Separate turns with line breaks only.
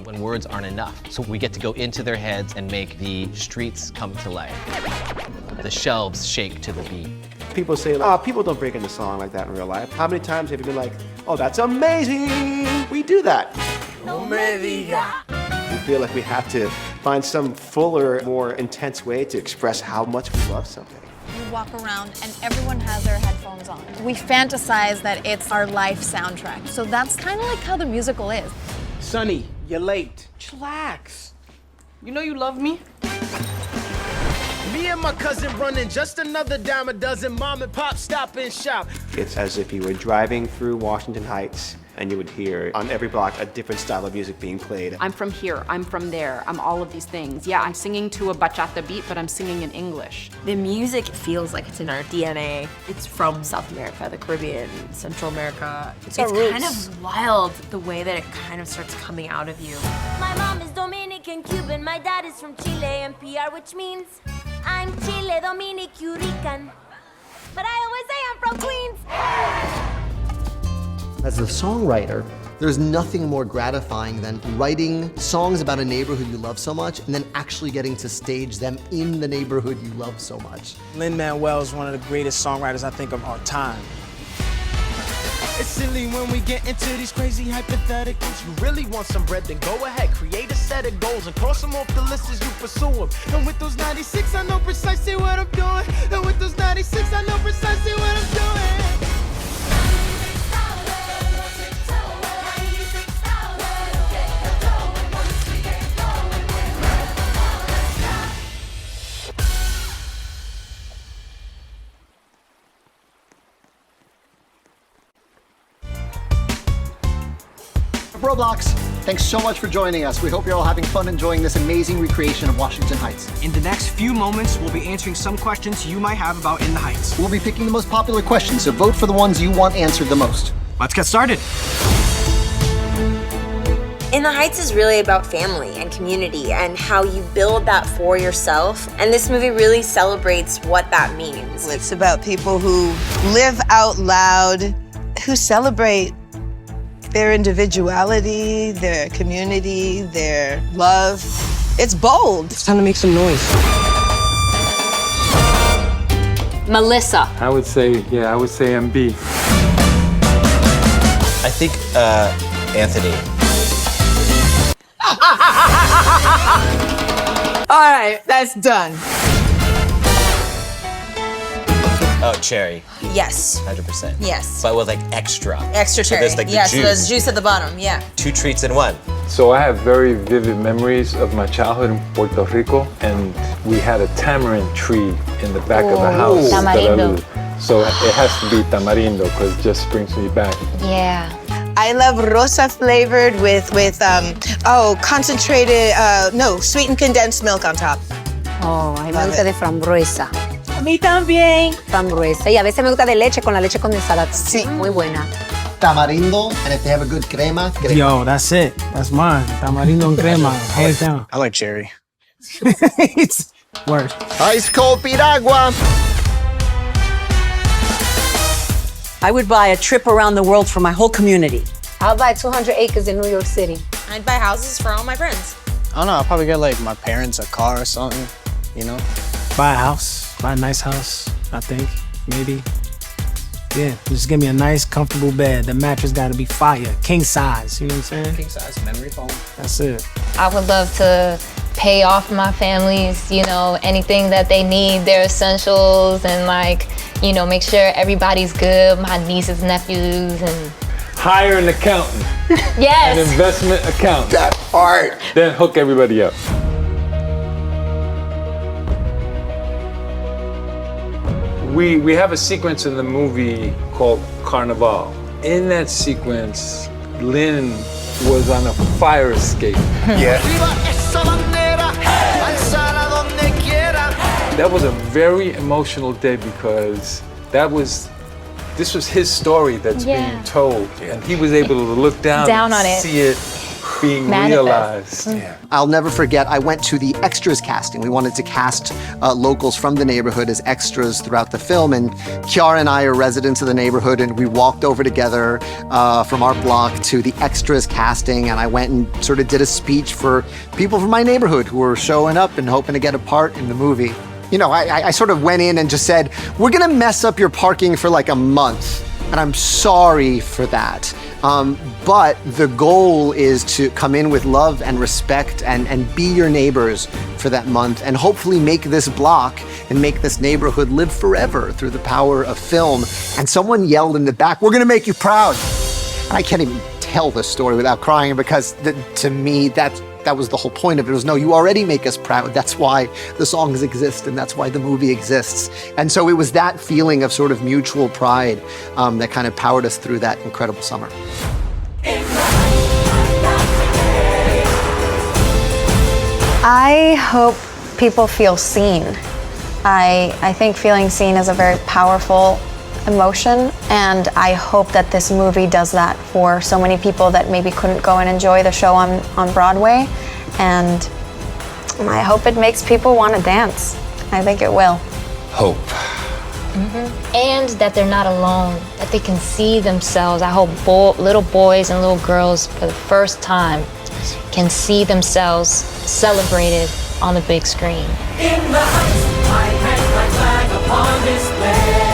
when words aren't enough. So we get to go into their heads and make the streets come to life. The shelves shake to the beat.
People say, oh, people don't break into song like that in real life. How many times have you been like, oh, that's amazing? We do that.
No me diga.
We feel like we have to find some fuller, more intense way to express how much we love something.
We walk around and everyone has their headphones on. We fantasize that it's our life soundtrack. So that's kind of like how the musical is.
Sonny, you're late. Chillax. You know you love me. Me and my cousin running just another dime a dozen. Mom and pop stop and shop.
It's as if you were driving through Washington Heights and you would hear on every block a different style of music being played.
I'm from here, I'm from there, I'm all of these things. Yeah, I'm singing to a bachata beat, but I'm singing in English.
The music feels like it's in our DNA. It's from South America, the Caribbean, Central America. It's kind of wild the way that it kind of starts coming out of you.
My mom is Dominican, Cuban, my dad is from Chile and PR, which means I'm Chile, Dominican, Rican. But I always say I'm from Queens.
As a songwriter, there's nothing more gratifying than writing songs about a neighborhood you love so much and then actually getting to stage them in the neighborhood you love so much.
Lin-Manuel is one of the greatest songwriters I think of our time. It's silly when we get into these crazy hypotheticals. You really want some bread, then go ahead, create a set of goals and cross them off the list as you pursue them. And with those 96, I know precisely what I'm doing. And with those 96, I know precisely what I'm doing.
Roblox, thanks so much for joining us. We hope you're all having fun enjoying this amazing recreation of Washington Heights.
In the next few moments, we'll be answering some questions you might have about In the Heights.
We'll be picking the most popular questions, so vote for the ones you want answered the most.
Let's get started.
In the Heights is really about family and community and how you build that for yourself. And this movie really celebrates what that means.
It's about people who live out loud, who celebrate their individuality, their community, their love. It's bold.
It's time to make some noise.
Melissa.
I would say MB.
I think, Anthony.
All right, that's done.
Oh, cherry.
Yes.
100%.
Yes.
But with like extra.
Extra cherry.
So there's like the
yes,
juice.
there's juice at the bottom, yeah.
2 treats in one.
So I have very vivid memories of my childhood in Puerto Rico, and we had a tamarind tree in the back of the house.
Tamarindo.
So it has to be tamarindo because it just brings me back.
Yeah.
I love rosa flavored with concentrated, sweetened condensed milk on top.
Oh, a mí me gusta de frambuesa.
A mí también.
Frambuesa. Y a veces me gusta de leche con la leche condensada.
Sí.
Muy buena.
Tamarindo, and if they have a good crema.
Yo, that's it. That's mine. Tamarindo and crema. Hands down. I like cherry. It's worse.
Ice cold piragua.
I would buy a trip around the world for my whole community.
I'll buy 200 acres in New York City.
I'd buy houses for all my friends.
I don't know, I'll probably get like my parents a car or something, you know? Buy a house, buy a nice house, I think, maybe. Yeah, just give me a nice, comfortable bed. The mattress gotta be fire, king size, you know what I'm saying? King size, memory foam. That's it.
I would love to pay off my families, anything that they need, their essentials, and make sure everybody's good, my nieces, nephews, and...
Hire an accountant.
Yes.
An investment accountant.
That part.
Then hook everybody up. We have a sequence in the movie called Carnival. In that sequence, Lynn was on a fire escape.
Yeah.
That was a very emotional day because this was his story that's being told. And he was able to look down
on
and
it.
see it. being
Manifest.
realized.
I'll never forget, I went to the extras casting. We wanted to cast locals from the neighborhood as extras throughout the film, and Kiara and I are residents of the neighborhood, and we walked over together from our block to the extras casting, and I went and sort of did a speech for people from my neighborhood who were showing up and hoping to get a part in the movie. You know, I sort of went in and just said, we're gonna mess up your parking for like a month, and I'm sorry for that. But the goal is to come in with love and respect and be your neighbors for that month and hopefully make this block and make this neighborhood live forever through the power of film. And someone yelled in the back, we're gonna make you proud. And I can't even tell this story without crying because to me, that was the whole point of it. It was, no, you already make us proud. That's why the songs exist and that's why the movie exists. And so it was that feeling of sort of mutual pride that kind of powered us through that incredible summer.
I hope people feel seen. I think feeling seen is a very powerful emotion, and I hope that this movie does that for so many people that maybe couldn't go and enjoy the show on Broadway, and I hope it makes people want to dance. I think it will.
Hope.
And that they're not alone, that they can see themselves. I hope little boys and little girls for the first time can see themselves celebrated on the big screen.
In the heights, I hang my flag upon display.